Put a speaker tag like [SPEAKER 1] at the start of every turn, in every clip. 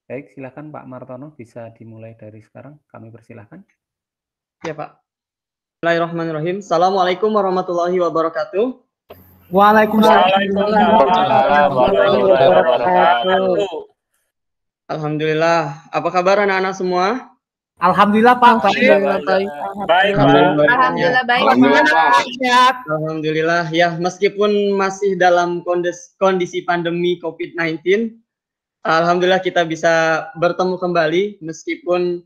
[SPEAKER 1] Baik, silakan Pak Martono, bisa dimulai dari sekarang, kami persilahkan.
[SPEAKER 2] Ya Pak. Bismillahirrahmanirrahim. Assalamualaikum warahmatullahi wabarakatuh.
[SPEAKER 3] Waalaikumsalam warahmatullahi wabarakatuh.
[SPEAKER 2] Alhamdulillah. Apa kabar anak-anak semua?
[SPEAKER 4] Alhamdulillah Pak.
[SPEAKER 3] Alhamdulillah baik. Baik Pak.
[SPEAKER 5] Alhamdulillah baik.
[SPEAKER 2] Alhamdulillah ya, meskipun masih dalam kondisi pandemi COVID-19, alhamdulillah kita bisa bertemu kembali meskipun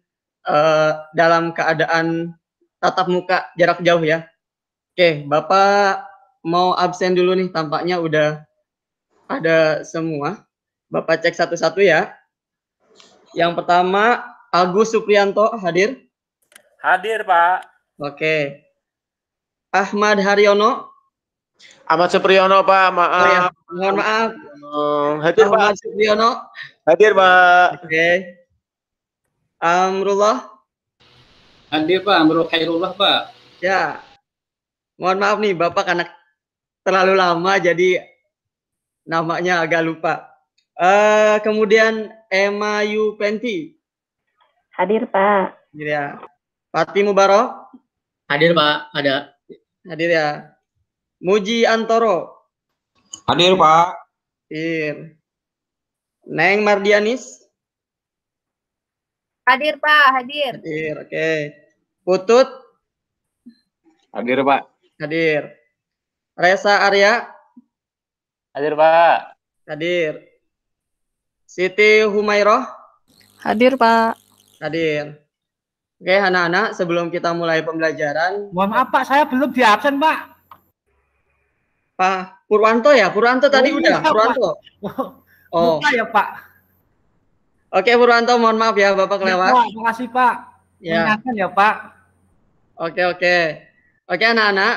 [SPEAKER 2] dalam keadaan tatap muka jarak jauh ya. Oke, Bapak mau absen dulu nih, tampaknya udah ada semua. Bapak cek satu-satu ya. Yang pertama, Agus Supriyanto hadir?
[SPEAKER 3] Hadir Pak.
[SPEAKER 2] Oke. Ahmad Haryono?
[SPEAKER 6] Ahmad Supriyono Pak, maaf.
[SPEAKER 2] Oh, ya. Mohon maaf.
[SPEAKER 6] Hadir Pak.
[SPEAKER 2] Ahmad Supriyono?
[SPEAKER 6] Hadir Pak.
[SPEAKER 2] Oke. Amrullah?
[SPEAKER 7] Hadir Pak, Amrul Khairullah Pak.
[SPEAKER 2] Ya. Mohon maaf nih Bapak karena terlalu lama jadi namanya agak lupa. Kemudian Emma Yupenti.
[SPEAKER 5] Hadir Pak.
[SPEAKER 2] Hadir ya. Fatih Mubarok.
[SPEAKER 7] Hadir Pak, ada.
[SPEAKER 2] Hadir ya. Muji Antoro.
[SPEAKER 8] Hadir Pak.
[SPEAKER 2] Hadir. Neng Mardianis.
[SPEAKER 5] Hadir Pak, hadir.
[SPEAKER 2] Hadir, oke. Putut.
[SPEAKER 6] Hadir Pak.
[SPEAKER 2] Hadir. Reza Arya.
[SPEAKER 3] Hadir Pak.
[SPEAKER 2] Hadir. Siti Humairoh.
[SPEAKER 9] Hadir Pak.
[SPEAKER 2] Hadir. Oke, anak-anak, sebelum kita mulai pembelajaran.
[SPEAKER 4] Mohon maaf Pak, saya belum di absen Pak.
[SPEAKER 2] Pak Purwanto ya? Purwanto tadi udah? Purwanto?
[SPEAKER 4] Oh. Lupa ya Pak.
[SPEAKER 2] Oke Purwanto, mohon maaf ya Bapak kelewat.
[SPEAKER 4] Ya, terima kasih Pak.
[SPEAKER 2] Ya.
[SPEAKER 4] Mengingatkan ya Pak.
[SPEAKER 2] Oke anak-anak,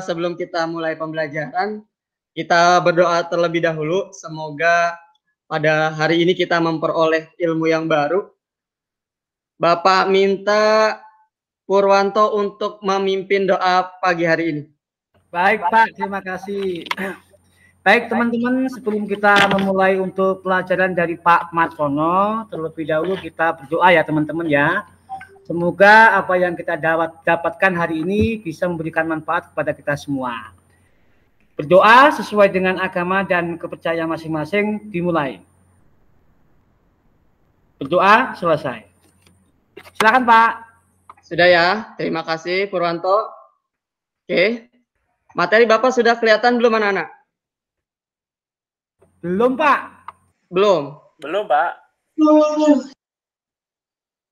[SPEAKER 2] sebelum kita mulai pembelajaran, kita berdoa terlebih dahulu. Semoga pada hari ini kita memperoleh ilmu yang baru. Bapak minta Purwanto untuk memimpin doa pagi hari ini.
[SPEAKER 4] Baik Pak, terima kasih. Baik teman-teman, sebelum kita memulai untuk pelajaran dari Pak Martono, terlebih dahulu kita berdoa ya teman-teman ya. Semoga apa yang kita dapatkan hari ini bisa memberikan manfaat kepada kita semua. Berdoa sesuai dengan agama dan kepercayaan masing-masing dimulai. Berdoa selesai. Silakan Pak.
[SPEAKER 2] Sudah ya, terima kasih Purwanto. Oke, materi Bapak sudah kelihatan belum anak-anak?
[SPEAKER 4] Belum Pak.
[SPEAKER 2] Belum?
[SPEAKER 3] Belum Pak.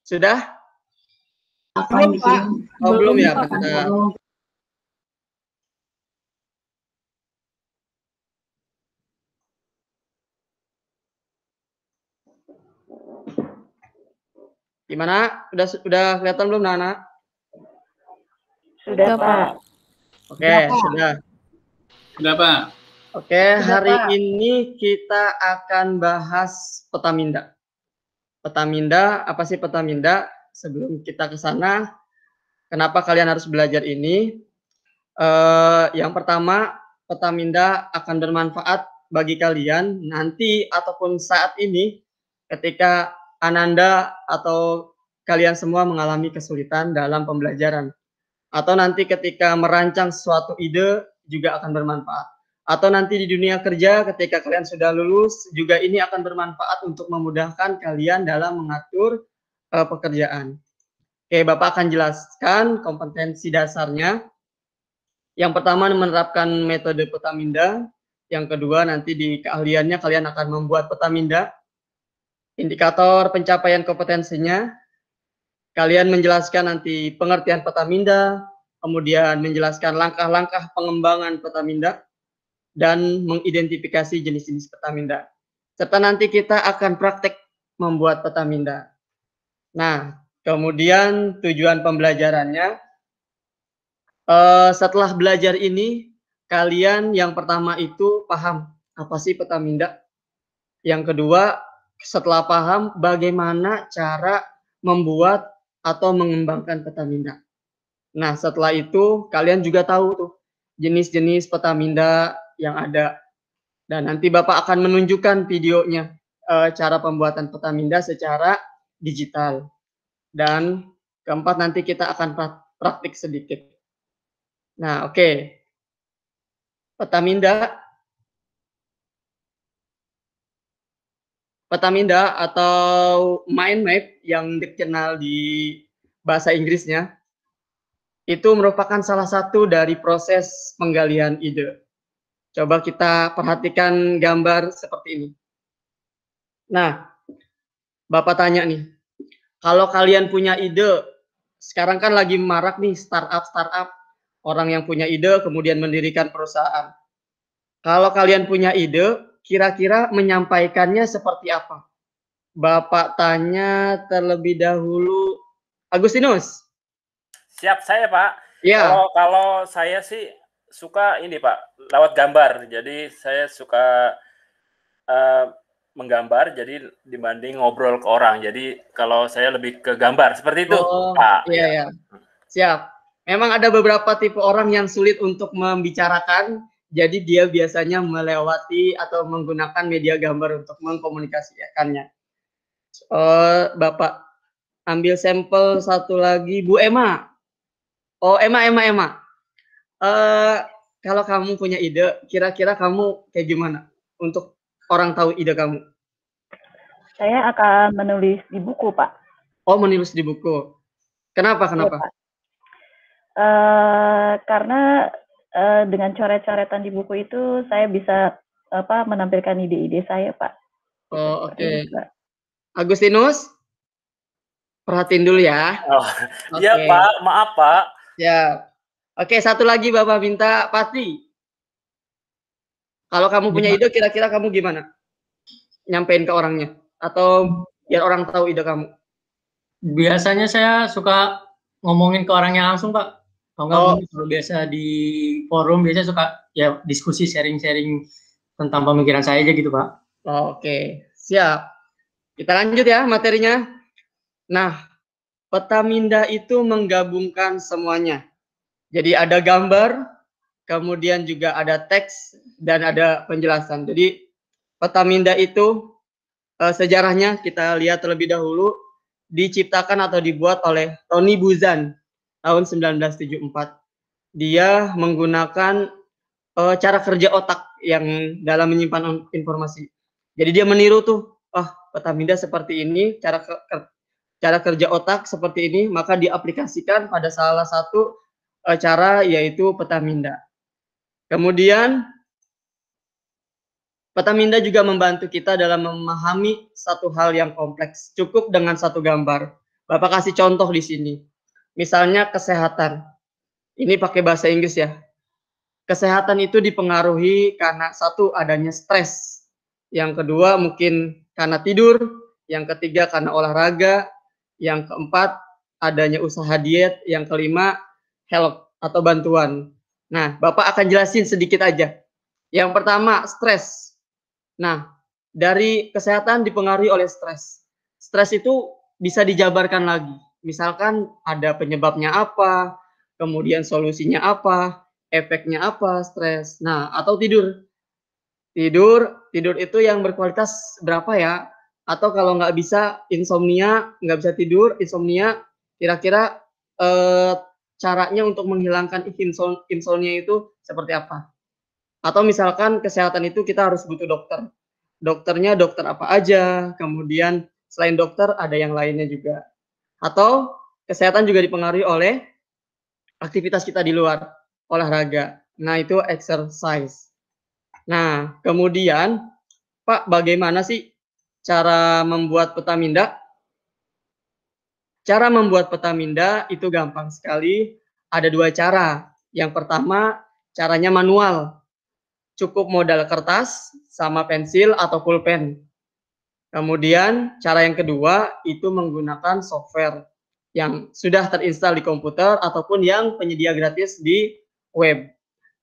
[SPEAKER 2] Sudah?
[SPEAKER 4] Belum Pak.
[SPEAKER 2] Oh belum ya Pak. Gimana? Udah kelihatan belum anak?
[SPEAKER 5] Sudah Pak.
[SPEAKER 2] Oke, sudah.
[SPEAKER 7] Sudah Pak.
[SPEAKER 2] Oke, hari ini kita akan bahas petaminda. Petaminda, apa sih petaminda? Sebelum kita ke sana, kenapa kalian harus belajar ini? Yang pertama, petaminda akan bermanfaat bagi kalian nanti ataupun saat ini ketika Ananda atau kalian semua mengalami kesulitan dalam pembelajaran. Atau nanti ketika merancang suatu ide juga akan bermanfaat. Atau nanti di dunia kerja ketika kalian sudah lulus juga ini akan bermanfaat untuk memudahkan kalian dalam mengatur pekerjaan. Oke, Bapak akan jelaskan kompetensi dasarnya. Yang pertama menerapkan metode petaminda. Yang kedua nanti di keahliannya kalian akan membuat petaminda. Indikator pencapaian kompetensinya, kalian menjelaskan nanti pengertian petaminda, kemudian menjelaskan langkah-langkah pengembangan petaminda, dan mengidentifikasi jenis-jenis petaminda. Serta nanti kita akan praktek membuat petaminda. Nah, kemudian tujuan pembelajarannya, setelah belajar ini, kalian yang pertama itu paham apa sih petaminda. Yang kedua, setelah paham bagaimana cara membuat atau mengembangkan petaminda. Nah, setelah itu kalian juga tahu tuh jenis-jenis petaminda yang ada. Dan nanti Bapak akan menunjukkan videonya cara pembuatan peta minda secara digital. Dan keempat nanti kita akan praktik sedikit. Nah, oke. Peta minda atau mind map yang dikenal di bahasa Inggrisnya itu merupakan salah satu dari proses penggalian ide. Coba kita perhatikan gambar seperti ini. Nah, Bapak tanya nih, kalau kalian punya ide, sekarang kan lagi marak nih startup, orang yang punya ide kemudian mendirikan perusahaan. Kalau kalian punya ide, kira-kira menyampaikannya seperti apa? Bapak tanya terlebih dahulu, Agustinus.
[SPEAKER 3] Siap saya, Pak.
[SPEAKER 2] Ya.
[SPEAKER 3] Kalau saya sih suka ini, Pak, lewat gambar. Jadi saya suka menggambar, jadi dibanding ngobrol ke orang. Jadi kalau saya lebih ke gambar seperti itu, Pak.
[SPEAKER 2] Iya, ya. Siap. Memang ada beberapa tipe orang yang sulit untuk membicarakan, jadi dia biasanya melewati atau menggunakan media gambar untuk mengkomunikasikannya. Bapak ambil sampel satu lagi, Bu Emma. Oh, Emma. Kalau kamu punya ide, kira-kira kamu kayak gimana untuk orang tahu ide kamu?
[SPEAKER 5] Saya akan menulis di buku, Pak.
[SPEAKER 2] Oh, menulis di buku. Kenapa?
[SPEAKER 5] Ya, Pak. Karena dengan coret-coretan di buku itu saya bisa menampilkan ide-ide saya, Pak.
[SPEAKER 2] Oh, oke. Agustinus, perhatiin dulu ya.
[SPEAKER 3] Oh, iya, Pak. Maaf, Pak.
[SPEAKER 2] Ya. Oke, satu lagi Bapak minta Pati. Kalau kamu punya ide, kira-kira kamu gimana? Nyampein ke orangnya atau biar orang tahu ide kamu?
[SPEAKER 7] Biasanya saya suka ngomongin ke orangnya langsung, Pak. Kalau biasa di forum biasanya suka ya diskusi sharing-sharing tentang pemikiran saya aja gitu, Pak.
[SPEAKER 2] Oke, siap. Kita lanjut ya materinya. Nah, peta minda itu menggabungkan semuanya. Jadi ada gambar, kemudian juga ada teks dan ada penjelasan. Jadi peta minda itu sejarahnya kita lihat terlebih dahulu, diciptakan atau dibuat oleh Tony Buzan tahun 1974. Dia menggunakan cara kerja otak yang dalam menyimpan informasi. Jadi dia meniru tuh, peta minda seperti ini, cara kerja otak seperti ini, maka diaplikasikan pada salah satu cara yaitu peta minda. Kemudian peta minda juga membantu kita dalam memahami satu hal yang kompleks. Cukup dengan satu gambar. Bapak kasih contoh di sini. Misalnya kesehatan. Ini pakai bahasa Inggris ya. Kesehatan itu dipengaruhi karena satu adanya stres. Yang kedua mungkin karena tidur. Yang ketiga karena olahraga. Yang keempat adanya usaha diet. Yang kelima help atau bantuan. Nah, Bapak akan jelasin sedikit aja. Yang pertama, stres. Nah, dari kesehatan dipengaruhi oleh stres. Stres itu bisa dijabarkan lagi. Misalkan ada penyebabnya apa, kemudian solusinya apa, efeknya apa, stres. Nah, atau tidur. Tidur itu yang berkualitas berapa ya? Atau kalau nggak bisa insomnia, nggak bisa tidur, insomnia, kira-kira caranya untuk menghilangkan insomnia itu seperti apa? Atau misalkan kesehatan itu kita harus butuh dokter. Dokternya dokter apa aja, kemudian selain dokter ada yang lainnya juga. Atau kesehatan juga dipengaruhi oleh aktivitas kita di luar, olahraga. Nah, itu exercise. Nah, kemudian Pak, bagaimana sih cara membuat peta minda? Cara membuat peta minda itu gampang sekali. Ada dua cara. Yang pertama, caranya manual. Cukup modal kertas sama pensil atau pulpen. Kemudian, cara yang kedua itu menggunakan software yang sudah terinstal di komputer ataupun yang penyedia gratis di web.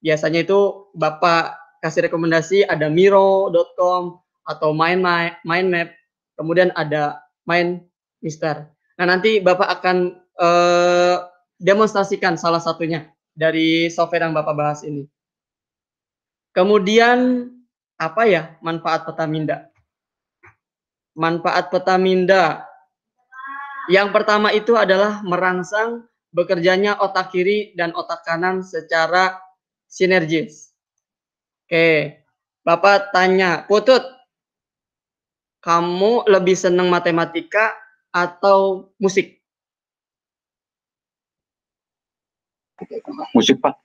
[SPEAKER 2] Biasanya itu Bapak kasih rekomendasi ada miro.com atau mindmap, kemudian ada mindmister. Nah, nanti Bapak akan demonstrasikan salah satunya dari software yang Bapak bahas ini. Kemudian, apa ya manfaat peta minda? manfaat petaminda. Yang pertama itu adalah merangsang bekerjanya otak kiri dan otak kanan secara sinergis. Oke, Bapak tanya, Putut, kamu lebih senang matematika atau musik?
[SPEAKER 6] Musik, Pak.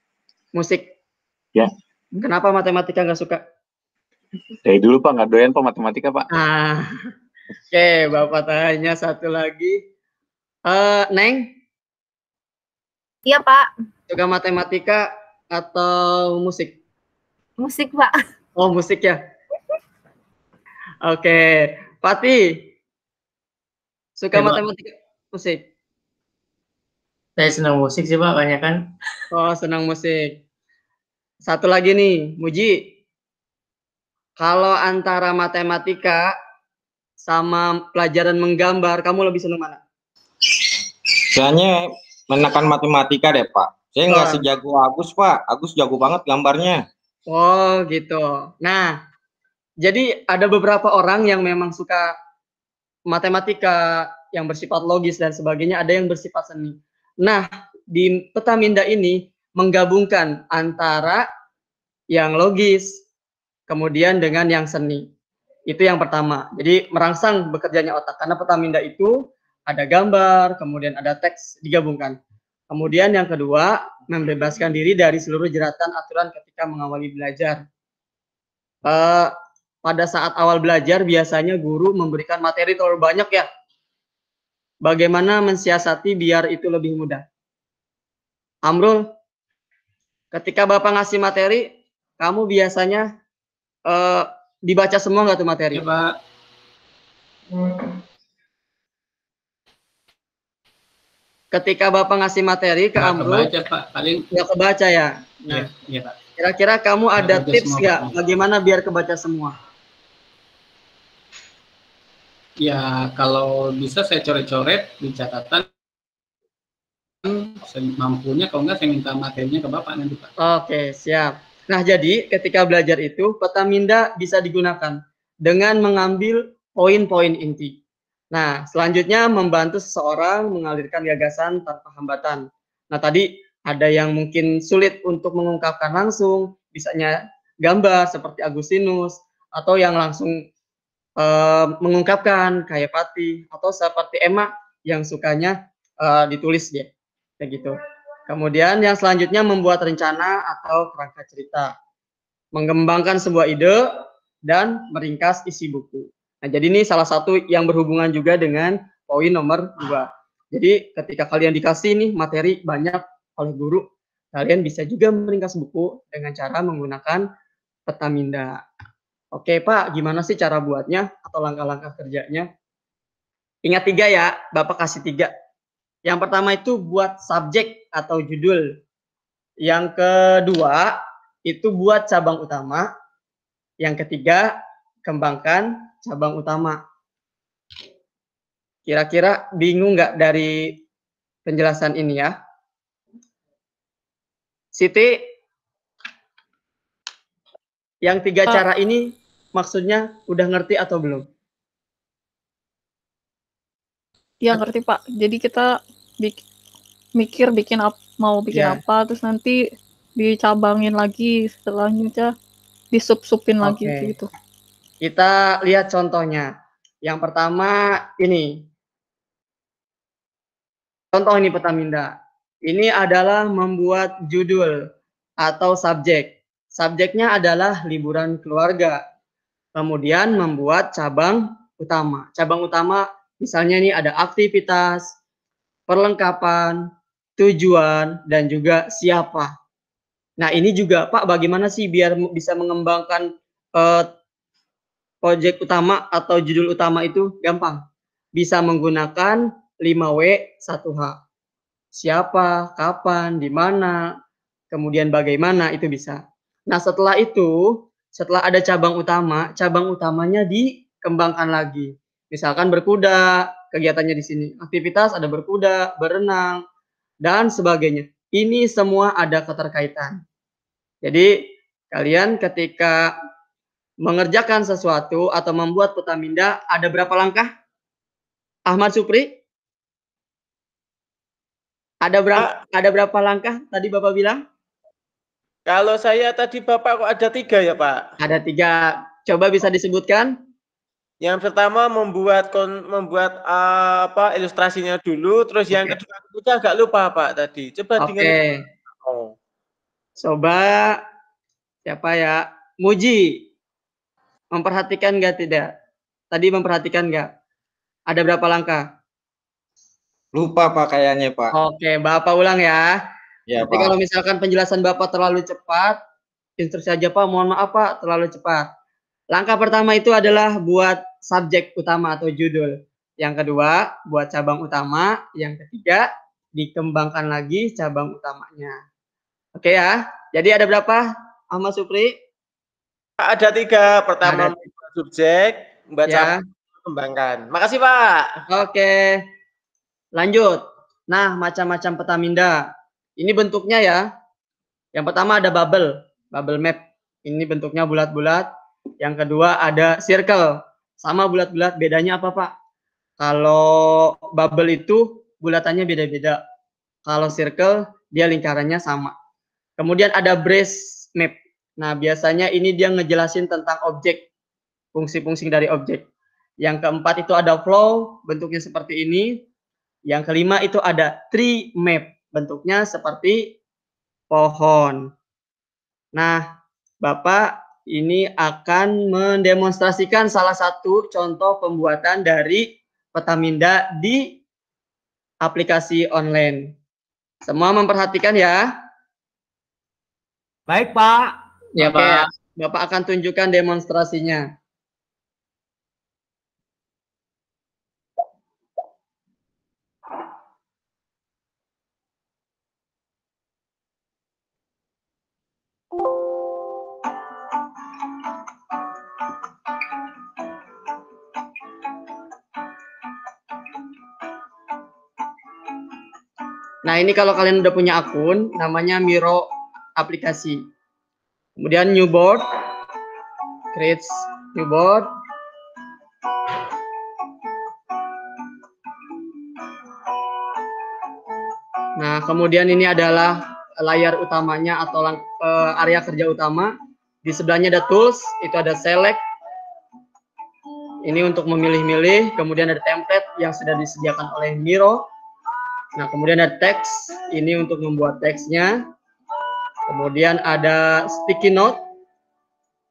[SPEAKER 2] Musik.
[SPEAKER 6] Ya.
[SPEAKER 2] Kenapa matematika nggak suka?
[SPEAKER 6] Dari dulu, Pak, nggak doyan, Pak, matematika, Pak.
[SPEAKER 2] Oke, Bapak tanya satu lagi. Neng?
[SPEAKER 10] Iya, Pak.
[SPEAKER 2] Suka matematika atau musik?
[SPEAKER 10] Musik, Pak.
[SPEAKER 2] Oh, musik ya? Oke. Fatih? Suka matematika, musik?
[SPEAKER 7] Saya senang musik sih, Pak, banyak kan.
[SPEAKER 2] Oh, senang musik. Satu lagi nih, Muji. Kalau antara matematika sama pelajaran menggambar, kamu lebih senang mana?
[SPEAKER 8] Kayaknya menekan matematika deh, Pak. Saya nggak sejago Agus, Pak. Agus jago banget gambarnya.
[SPEAKER 2] Oh, gitu. Nah, jadi ada beberapa orang yang memang suka matematika yang bersifat logis dan sebagainya, ada yang bersifat seni. Nah, di petaminda ini menggabungkan antara yang logis kemudian dengan yang seni. Itu yang pertama. Jadi merangsang bekerjanya otak karena petaminda itu ada gambar, kemudian ada teks digabungkan. Kemudian yang kedua, membebaskan diri dari seluruh jeratan aturan ketika mengawali belajar. Pada saat awal belajar biasanya guru memberikan materi terlalu banyak ya. Bagaimana mensiasati biar itu lebih mudah? Amrul, ketika Bapak ngasih materi, kamu biasanya dibaca semua nggak tuh materi?
[SPEAKER 11] Ya, Pak.
[SPEAKER 2] Ketika Bapak ngasih materi ke Amrul,
[SPEAKER 11] kebaca, Pak. Paling
[SPEAKER 2] nggak kebaca ya. Nah,
[SPEAKER 11] ya, Pak.
[SPEAKER 2] Kira-kira kamu ada tips nggak bagaimana biar kebaca semua?
[SPEAKER 11] Ya, kalau bisa saya coret-coret di catatan mampunya, kalau enggak saya minta materinya ke Bapak nanti, Pak.
[SPEAKER 2] Oke, siap. Nah, jadi ketika belajar itu petaminda bisa digunakan dengan mengambil poin-poin inti. Nah, selanjutnya membantu seseorang mengalirkan gagasan tanpa hambatan. Nah, tadi ada yang mungkin sulit untuk mengungkapkan langsung, bisanya gambar seperti Agustinus, atau yang langsung mengungkapkan kayak Fatih, atau seperti Emma yang sukanya ditulis dia, kayak gitu. Kemudian yang selanjutnya membuat rencana atau kerangka cerita, mengembangkan sebuah ide, dan meringkas isi buku. Nah, jadi ini salah satu yang berhubungan juga dengan poin nomor 2. Jadi ketika kalian dikasih nih materi banyak oleh guru, kalian bisa juga meringkas buku dengan cara menggunakan petaminda. Oke Pak, gimana sih cara buatnya atau langkah-langkah kerjanya? Ingat 3 ya, Bapak kasih 3. Yang pertama itu buat subjek atau judul. Yang kedua itu buat cabang utama. Yang ketiga, kembangkan cabang utama. Kira-kira bingung nggak dari penjelasan ini ya? Siti, yang 3 cara ini maksudnya udah ngerti atau belum?
[SPEAKER 9] Ya ngerti Pak. Jadi kita mikir mau bikin apa, terus nanti dicabangin lagi, selanjutnya disup-supin lagi gitu.
[SPEAKER 2] Kita lihat contohnya. Yang pertama ini. Contoh ini petaminda. Ini adalah membuat judul atau subjek. Subjeknya adalah liburan keluarga. Kemudian membuat cabang utama. Cabang utama misalnya ini ada aktivitas, perlengkapan, tujuan, dan juga siapa. Nah ini juga Pak, bagaimana sih biar bisa mengembangkan proyek utama atau judul utama itu? Gampang. Bisa menggunakan 5W 1H. Siapa, kapan, di mana, kemudian bagaimana, itu bisa. Nah setelah itu, setelah ada cabang utamanya dikembangkan lagi. Misalkan berkuda, kegiatannya di sini. Aktivitas ada berkuda, berenang, dan sebagainya. Ini semua ada keterkaitan. Jadi kalian ketika mengerjakan sesuatu atau membuat peta minda ada berapa langkah? Ahmad Supri? Ada berapa langkah tadi Bapak bilang?
[SPEAKER 12] Kalau saya tadi Bapak kok ada 3 ya Pak?
[SPEAKER 2] Ada 3. Coba bisa disebutkan?
[SPEAKER 12] Yang pertama membuat apa ilustrasinya dulu, terus yang kedua kita agak lupa Pak tadi. Coba
[SPEAKER 2] Oke. Coba siapa ya? Muji. Memperhatikan nggak tidak? Tadi memperhatikan nggak? Ada berapa langkah?
[SPEAKER 8] Lupa Pak kayaknya Pak.
[SPEAKER 2] Oke, Bapak ulang ya.
[SPEAKER 8] Ya,
[SPEAKER 2] Jadi
[SPEAKER 8] Pak.
[SPEAKER 2] kalau misalkan penjelasan Bapak terlalu cepat, instruksi aja Pak, mohon maaf Pak, terlalu cepat. Langkah pertama itu adalah buat subjek utama atau judul. Yang kedua, buat cabang utama. Yang ketiga, dikembangkan lagi cabang utamanya. Oke ya. Jadi ada berapa, Ahmad Supri?
[SPEAKER 12] Ada 3. Pertama subjek, membaca, kembangkan. Makasih Pak.
[SPEAKER 2] Oke. Lanjut. Nah, macam-macam peta minda. Ini bentuknya ya. Yang pertama ada bubble map. Ini bentuknya bulat-bulat. Yang kedua ada circle. Sama bulat-bulat, bedanya apa Pak? Kalau bubble itu bulatannya beda-beda. Kalau circle dia lingkarannya sama. Kemudian ada brace map. Nah, biasanya ini dia ngejelasin tentang objek, fungsi-fungsi dari objek. Yang keempat itu ada flow, bentuknya seperti ini. Yang kelima itu ada tree map, bentuknya seperti pohon. Nah, Bapak ini akan mendemonstrasikan salah satu contoh pembuatan dari peta minda di aplikasi online. Semua memperhatikan ya?
[SPEAKER 4] Baik, Pak.
[SPEAKER 2] Ya, Pak. Bapak akan tunjukkan demonstrasinya. Nah, ini kalau kalian udah punya akun, namanya Miro aplikasi. Kemudian new board, create new board. Nah, kemudian ini adalah layar utamanya atau area kerja utama. Di sebelahnya ada tools, itu ada select. Ini untuk memilih-milih. Kemudian ada template yang sudah disediakan oleh Miro. Nah, kemudian ada teks, ini untuk membuat teksnya. Kemudian ada sticky note,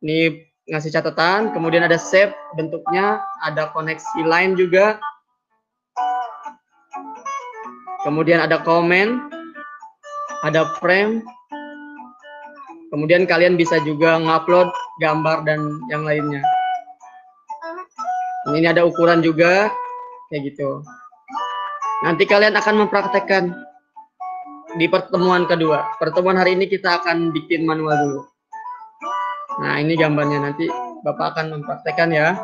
[SPEAKER 2] ini ngasih catatan. Kemudian ada save, bentuknya ada koneksi line juga. Kemudian ada comment, ada frame. Kemudian kalian bisa juga ngupload gambar dan yang lainnya. Ini ada ukuran juga, kayak gitu. Nanti kalian akan mempraktekkan di pertemuan kedua. Pertemuan hari ini kita akan bikin manual dulu. Nah, ini gambarnya, nanti Bapak akan mempraktekkan ya.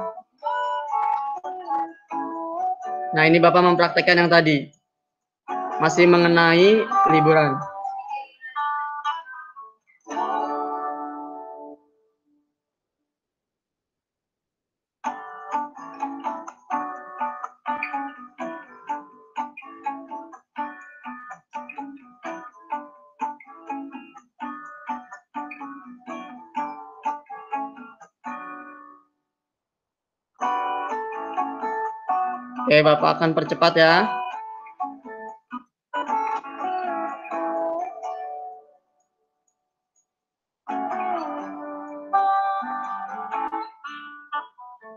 [SPEAKER 2] Nah, ini Bapak mempraktekkan yang tadi. Masih mengenai liburan. Oke, Bapak akan percepat ya.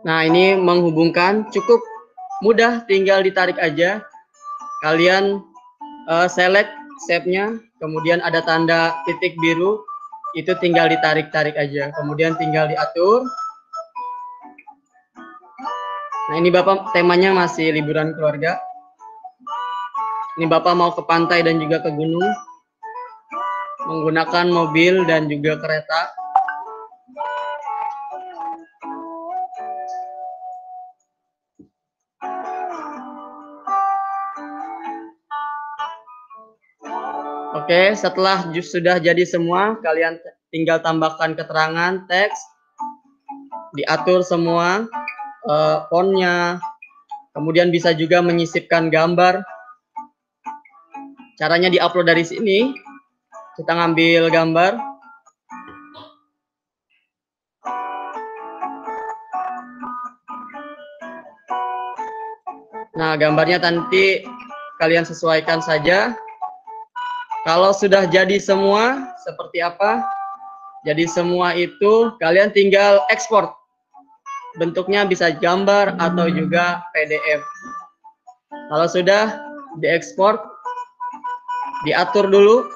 [SPEAKER 2] Nah, ini menghubungkan, cukup mudah, tinggal ditarik aja. Kalian select shape-nya, kemudian ada tanda titik biru, itu tinggal ditarik-tarik aja. Kemudian tinggal diatur. Nah, ini Bapak temanya masih liburan keluarga. Ini Bapak mau ke pantai dan juga ke gunung. Menggunakan mobil dan juga kereta. Oke, setelah sudah jadi semua, kalian tinggal tambahkan keterangan, teks. diatur semua fontnya, kemudian bisa juga menyisipkan gambar. Caranya diupload dari sini, kita ngambil gambar. Nah, gambarnya nanti kalian sesuaikan saja. Kalau sudah jadi semua, seperti apa? Jadi semua itu kalian tinggal ekspor. Bentuknya bisa gambar atau juga PDF. Kalau sudah diekspor, diatur dulu.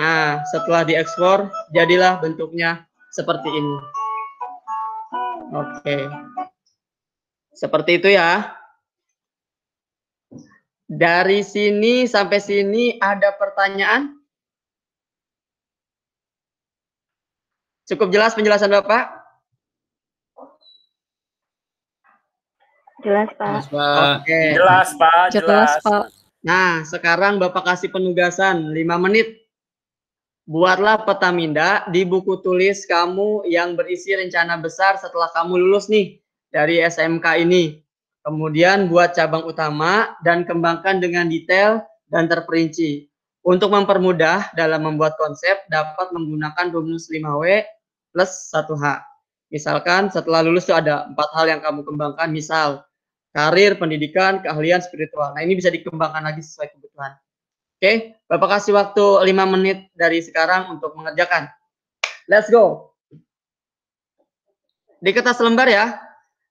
[SPEAKER 2] Nah, setelah diekspor, jadilah bentuknya seperti ini. Oke. Seperti itu ya. Dari sini sampai sini ada pertanyaan? Cukup jelas penjelasan Bapak?
[SPEAKER 5] Jelas, Pak.
[SPEAKER 2] Oke.
[SPEAKER 3] Jelas, Pak.
[SPEAKER 9] Jelas, Pak.
[SPEAKER 2] Nah, sekarang Bapak kasih penugasan 5 menit. Buatlah peta minda di buku tulis kamu yang berisi rencana besar setelah kamu lulus nih dari SMK ini. Kemudian buat cabang utama dan kembangkan dengan detail dan terperinci. Untuk mempermudah dalam membuat konsep dapat menggunakan rumus 5W plus 1H. Misalkan setelah lulus itu ada 4 hal yang kamu kembangkan, misal karir, pendidikan, keahlian, spiritual. Nah, ini bisa dikembangkan lagi sesuai kebutuhan. Oke, Bapak kasih waktu 5 menit dari sekarang untuk mengerjakan. Let's go. Di kertas lembar ya.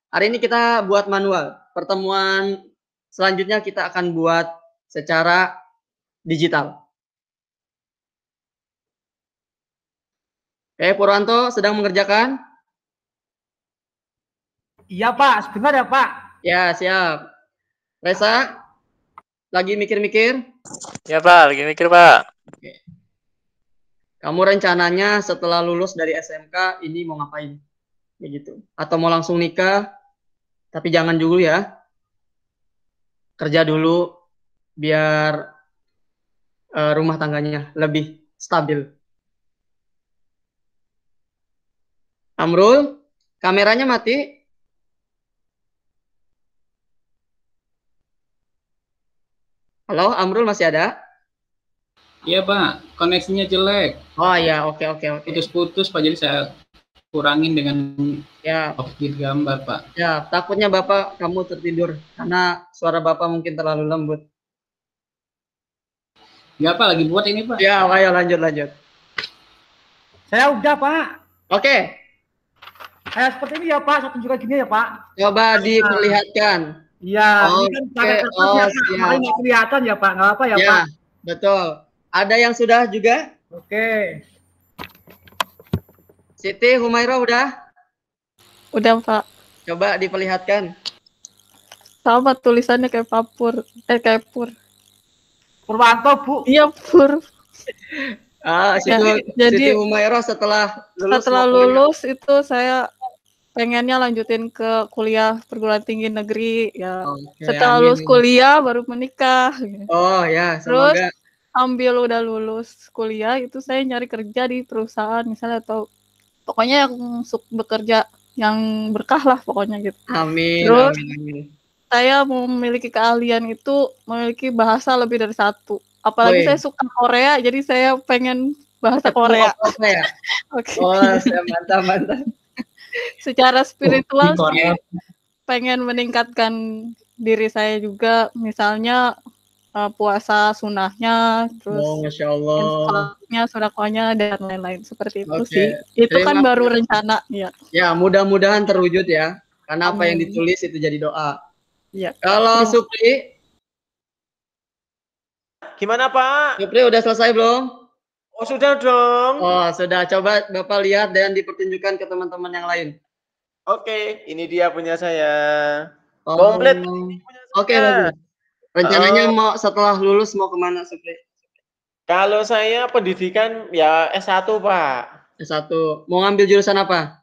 [SPEAKER 2] Hari ini kita buat manual. Pertemuan selanjutnya kita akan buat secara digital. Oke, Purwanto sedang mengerjakan?
[SPEAKER 4] Iya Pak, sebentar ya Pak.
[SPEAKER 2] Ya, siap. Reza, lagi mikir-mikir?
[SPEAKER 12] Ya Pak, lagi mikir Pak.
[SPEAKER 2] Oke. Kamu rencananya setelah lulus dari SMK ini mau ngapain? Begitu. Atau mau langsung nikah? Tapi jangan dulu ya. Kerja dulu biar rumah tangganya lebih stabil. Amrul, kameranya mati. Halo, Amrul masih ada?
[SPEAKER 11] Iya Pak, koneksinya jelek.
[SPEAKER 2] Oh iya, oke.
[SPEAKER 11] Putus-putus Pak, jadi saya kurangin dengan
[SPEAKER 2] ya
[SPEAKER 11] offset gambar Pak.
[SPEAKER 2] Ya, takutnya Bapak kamu tertidur karena suara Bapak mungkin terlalu lembut.
[SPEAKER 11] Enggak Pak, lagi buat ini Pak.
[SPEAKER 2] Ya, ayo lanjut.
[SPEAKER 4] Saya udah Pak.
[SPEAKER 2] Oke.
[SPEAKER 4] Kayak seperti ini ya Pak, saya tunjukkan gini ya Pak.
[SPEAKER 2] Coba diperlihatkan.
[SPEAKER 4] Iya, ini kan pakai kertas ya Pak, makanya nggak kelihatan ya Pak, nggak apa ya Pak.
[SPEAKER 2] Betul. Ada yang sudah juga?
[SPEAKER 4] Oke.
[SPEAKER 2] Siti, Humaira udah?
[SPEAKER 9] Udah Pak.
[SPEAKER 2] Coba diperlihatkan.
[SPEAKER 9] Sama tulisannya kayak Papur, kayak Pur.
[SPEAKER 4] Purwanto Bu.
[SPEAKER 9] Iya Pur.
[SPEAKER 2] Siti Humaira setelah
[SPEAKER 9] lulus itu saya pengennya lanjutin ke kuliah perguruan tinggi negeri ya. Setelah lulus kuliah baru menikah.
[SPEAKER 2] Oh ya, semoga.
[SPEAKER 9] Terus ambil udah lulus kuliah itu saya nyari kerja di perusahaan misalnya atau pokoknya yang bekerja yang berkah lah pokoknya gitu.
[SPEAKER 2] Amin.
[SPEAKER 9] Terus
[SPEAKER 2] amin.
[SPEAKER 9] Saya memiliki keahlian itu memiliki bahasa lebih dari 1. Apalagi saya suka Korea jadi saya pengen bahasa Korea.
[SPEAKER 2] Oke. Oh, mantap.
[SPEAKER 9] Secara spiritual sih pengen meningkatkan diri saya juga, misalnya puasa sunahnya, terus
[SPEAKER 2] Masya Allah,
[SPEAKER 9] sedekahnya dan lain-lain seperti itu sih. Itu kan baru rencana ya.
[SPEAKER 2] Ya, mudah-mudahan terwujud ya, karena apa yang ditulis itu jadi doa.
[SPEAKER 9] Iya.
[SPEAKER 2] Kalau Supri,
[SPEAKER 12] gimana Pak?
[SPEAKER 2] Supri udah selesai belum?
[SPEAKER 12] Oh sudah dong.
[SPEAKER 2] Oh sudah, coba Bapak lihat dan dipertunjukkan ke teman-teman yang lain.
[SPEAKER 12] Oke, ini dia punya saya.
[SPEAKER 2] Komplit. Oke, bagus. Rencananya mau setelah lulus mau kemana Supri?
[SPEAKER 12] Kalau saya pendidikan ya S1 Pak.
[SPEAKER 2] S1. Mau ngambil jurusan apa?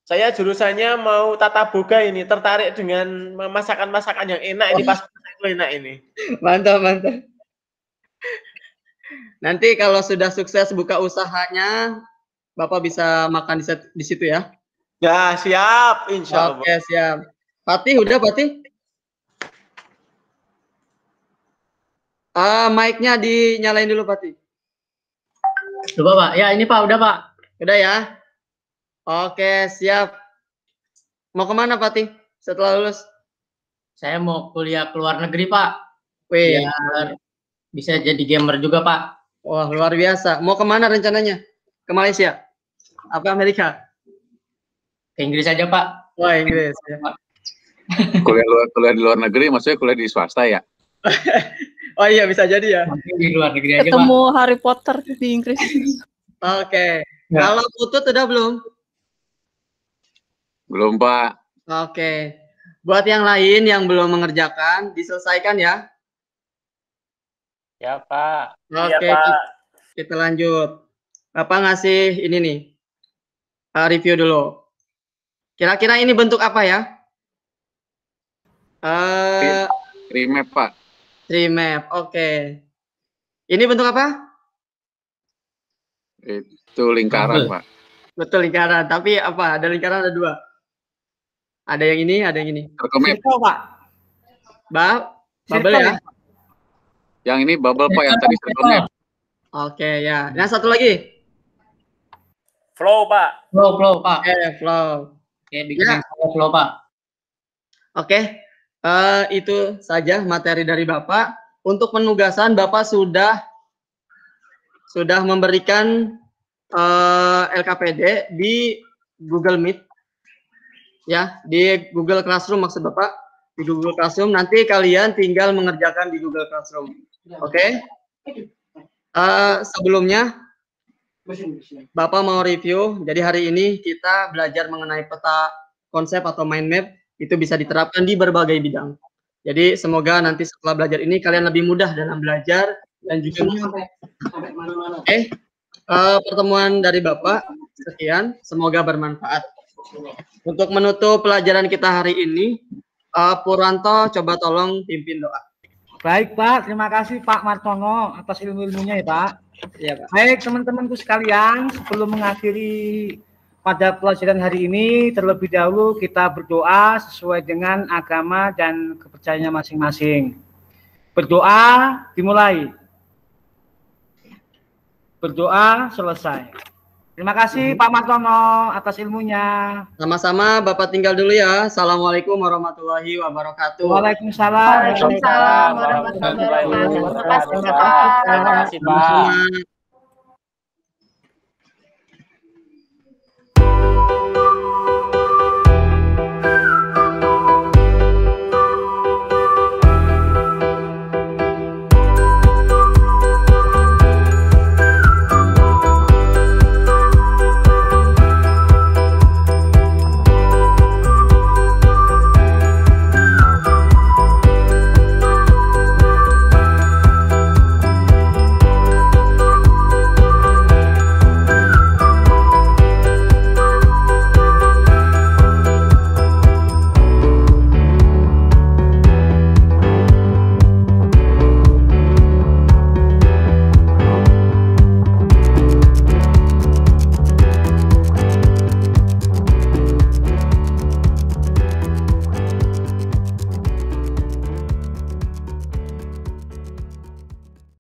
[SPEAKER 12] Saya jurusannya mau tata boga ini, tertarik dengan masakan-masakan yang enak ini pas enak ini.
[SPEAKER 2] Mantap. Nanti kalau sudah sukses buka usahanya, Bapak bisa makan di situ ya.
[SPEAKER 12] Ya, siap, insya Allah.
[SPEAKER 2] Oke, siap. Patih, udah Patih? Mic-nya dinyalain dulu, Patih.
[SPEAKER 7] Coba Pak, ya ini Pak, udah Pak.
[SPEAKER 2] Udah ya? Oke, siap. Mau kemana, Patih, setelah lulus?
[SPEAKER 7] Saya mau kuliah ke luar negeri, Pak.
[SPEAKER 2] Wih.
[SPEAKER 7] Biar bisa jadi gamer juga, Pak.
[SPEAKER 2] Wah, luar biasa. Mau kemana rencananya? Ke Malaysia? Apa Amerika?
[SPEAKER 7] Ke Inggris aja, Pak.
[SPEAKER 2] Wah, Inggris. Ya.
[SPEAKER 6] Kuliah di luar negeri, maksudnya kuliah di swasta ya?
[SPEAKER 2] Oh iya, bisa jadi ya.
[SPEAKER 7] Di luar negeri aja,
[SPEAKER 9] Ketemu
[SPEAKER 7] Pak.
[SPEAKER 9] Harry Potter di Inggris.
[SPEAKER 2] Oke.
[SPEAKER 7] Ya.
[SPEAKER 2] Kalau Putut udah belum?
[SPEAKER 6] Belum, Pak.
[SPEAKER 2] Oke. Buat yang lain yang belum mengerjakan, diselesaikan ya.
[SPEAKER 3] Ya, Pak.
[SPEAKER 2] Oke,
[SPEAKER 3] Iya, Pak.
[SPEAKER 2] kita lanjut. Bapak ngasih ini nih, review dulu. Kira-kira ini bentuk apa ya?
[SPEAKER 6] Remap, Pak.
[SPEAKER 2] Remap, oke. Ini bentuk apa?
[SPEAKER 6] Itu lingkaran, Pak.
[SPEAKER 2] Betul, lingkaran. Tapi apa? Ada lingkaran, ada dua. Ada yang ini, ada yang ini.
[SPEAKER 4] Circle, Pak.
[SPEAKER 2] Bubble ya?
[SPEAKER 6] Yang ini bubble, Pak, yang tadi circle map.
[SPEAKER 2] Oke, ya. Yang satu lagi.
[SPEAKER 3] Flow, Pak.
[SPEAKER 7] Flow, Pak.
[SPEAKER 2] Oke, flow.
[SPEAKER 7] Oke, bikin flow, Pak.
[SPEAKER 2] Oke, itu saja materi dari Bapak. Untuk penugasan, Bapak sudah memberikan LKPD di Google Meet. Ya, di Google Classroom maksud Bapak. Di Google Classroom, nanti kalian tinggal mengerjakan di Google Classroom. Oke? Sebelumnya, Bapak mau review. Jadi hari ini kita belajar mengenai peta konsep atau mind map. Itu bisa diterapkan di berbagai bidang. Jadi semoga nanti setelah belajar ini kalian lebih mudah dalam belajar dan juga Oke. Pertemuan dari Bapak sekian, semoga bermanfaat. Untuk menutup pelajaran kita hari ini, Purwanto coba tolong pimpin doa.
[SPEAKER 4] Baik, Pak. Terima kasih Pak Martono atas ilmu-ilmunya ya, Pak.
[SPEAKER 2] Ya, Pak.
[SPEAKER 4] Baik, teman-temanku sekalian, sebelum mengakhiri pada pelajaran hari ini, terlebih dahulu kita berdoa sesuai dengan agama dan kepercayaannya masing-masing. Berdoa dimulai. Berdoa selesai. Terima kasih Pak Martono atas ilmunya.
[SPEAKER 2] Sama-sama, Bapak tinggal dulu ya. Assalamualaikum warahmatullahi wabarakatuh.
[SPEAKER 4] Waalaikumsalam.
[SPEAKER 10] Waalaikumsalam warahmatullahi wabarakatuh. Terima kasih, Pak.
[SPEAKER 3] Terima kasih, Pak.